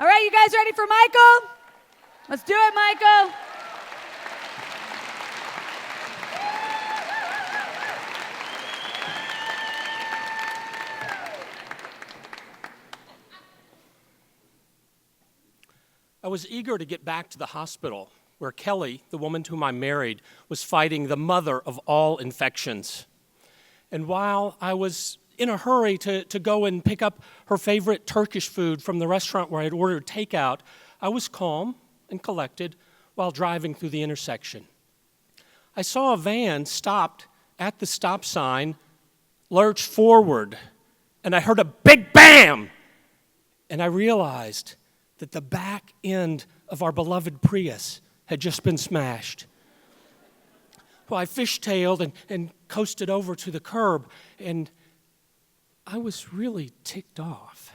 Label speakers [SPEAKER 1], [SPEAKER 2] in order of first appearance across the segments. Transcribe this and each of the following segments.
[SPEAKER 1] All right, you guys ready for Michael? Let's do it, Michael.
[SPEAKER 2] I was eager to get back to the hospital where Kelly, the woman to whom I married, was fighting the mother of all infections. And while I was in a hurry to go and pick up her favorite Turkish food from the restaurant where I had ordered takeout, I was calm and collected while driving through the intersection. I saw a van stopped at the stop sign, lurch forward, and I heard a big bam! And I realized that the back end of our beloved Prius had just been smashed. Well, I fishtailed and coasted over to the curb, and I was really ticked off.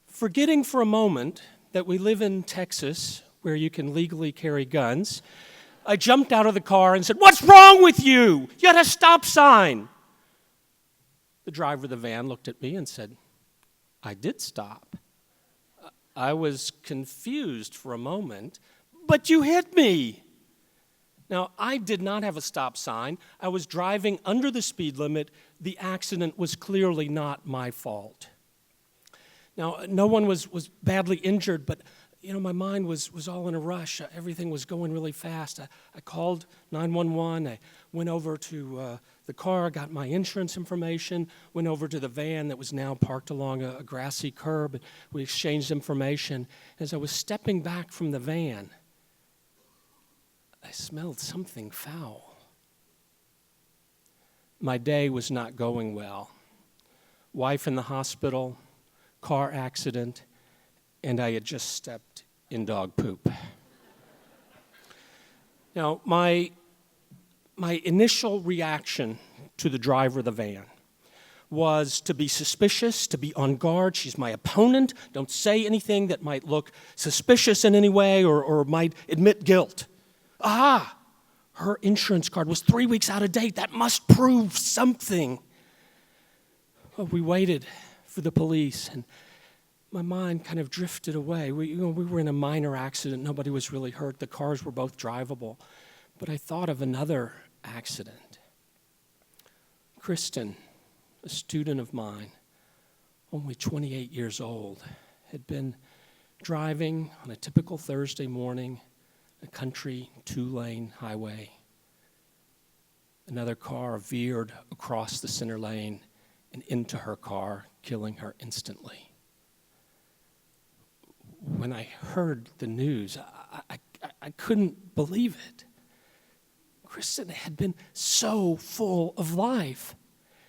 [SPEAKER 2] Forgetting for a moment that we live in Texas, where you can legally carry guns, I jumped out of the car and said, "What's wrong with you? You had a stop sign." The driver of the van looked at me and said, "I did stop." I was confused for a moment. "But you hit me." Now, I did not have a stop sign. I was driving under the speed limit. The accident was clearly not my fault. Now, no one was badly injured, but my mind was all in a rush. Everything was going really fast. I called 911. I went over to the car, got my insurance information, went over to the van that was now parked along a grassy curb, and we exchanged information. As I was stepping back from the van, I smelled something foul. My day was not going well. Wife in the hospital, car accident, and I had just stepped in dog poop. Now, my initial reaction to the driver of the van was to be suspicious, to be on guard. She's my opponent. Don't say anything that might look suspicious in any way or might admit guilt. Aha! Her insurance card was 3 weeks out of date. That must prove something. Well, we waited for the police, and my mind kind of drifted away. We were in a minor accident. Nobody was really hurt. The cars were both drivable. But I thought of another accident. Kristen, a student of mine, only 28 years old, had been driving on a typical Thursday morning, a country 2-lane highway. Another car veered across the center lane and into her car, killing her instantly. When I heard the news, I couldn't believe it. Kristen had been so full of life.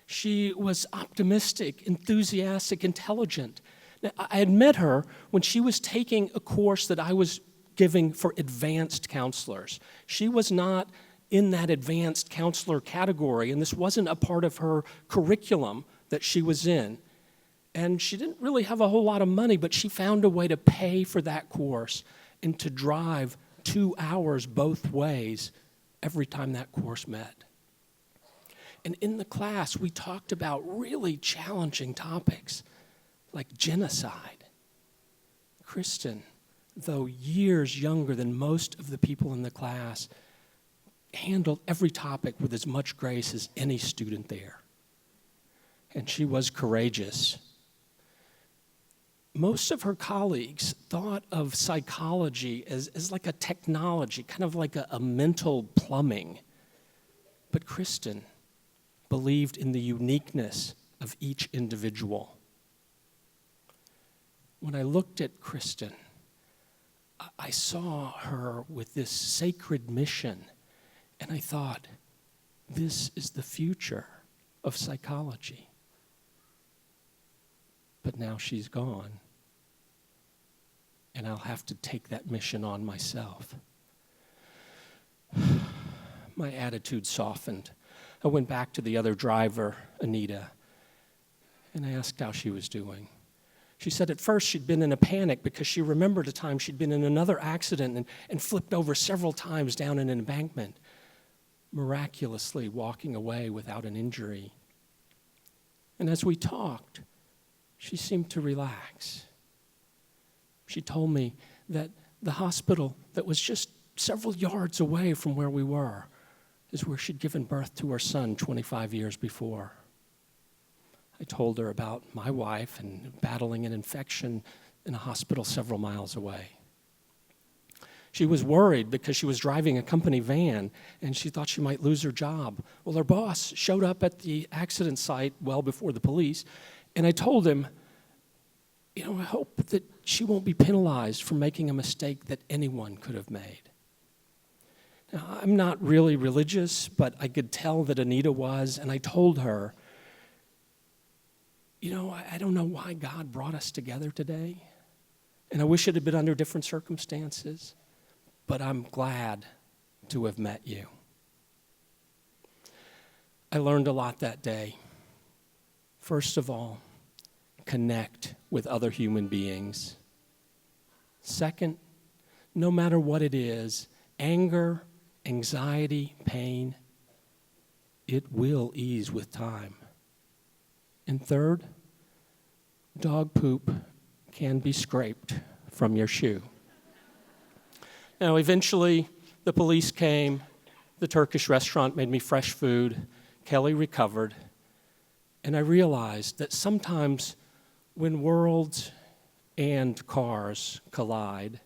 [SPEAKER 2] She was optimistic, enthusiastic, intelligent. Now, I had met her when she was taking a course that I was giving for advanced counselors. She was not in that advanced counselor category, and this wasn't a part of her curriculum that she was in. And she didn't really have a whole lot of money, but she found a way to pay for that course and to drive 2 hours both ways every time that course met. And in the class, we talked about really challenging topics like genocide. Kristen, though years younger than most of the people in the class, handled every topic with as much grace as any student there. And she was courageous. Most of her colleagues thought of psychology as like a technology, kind of like a mental plumbing. But Kristen believed in the uniqueness of each individual. When I looked at Kristen, I saw her with this sacred mission, and I thought, this is the future of psychology. But now she's gone, and I'll have to take that mission on myself. My attitude softened. I went back to the other driver, Anita, and I asked how she was doing. She said at first she'd been in a panic because she remembered a time she'd been in another accident and flipped over several times down an embankment, miraculously walking away without an injury. And as we talked, she seemed to relax. She told me that the hospital that was just several yards away from where we were is where she'd given birth to her son 25 years before. I told her about my wife and battling an infection in a hospital several miles away. She was worried because she was driving a company van and she thought she might lose her job. Well, her boss showed up at the accident site well before the police, and I told him, I hope that she won't be penalized for making a mistake that anyone could have made. Now, I'm not really religious, but I could tell that Anita was, and I told her, I don't know why God brought us together today, and I wish it had been under different circumstances, but I'm glad to have met you. I learned a lot that day. First of all, connect with other human beings. Second, no matter what it is, anger, anxiety, pain, it will ease with time. And third, dog poop can be scraped from your shoe. Now, eventually, the police came. The Turkish restaurant made me fresh food. Kelly recovered. And I realized that sometimes when worlds and cars collide,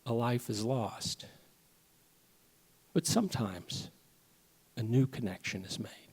[SPEAKER 2] a life is lost. But sometimes a new connection is made.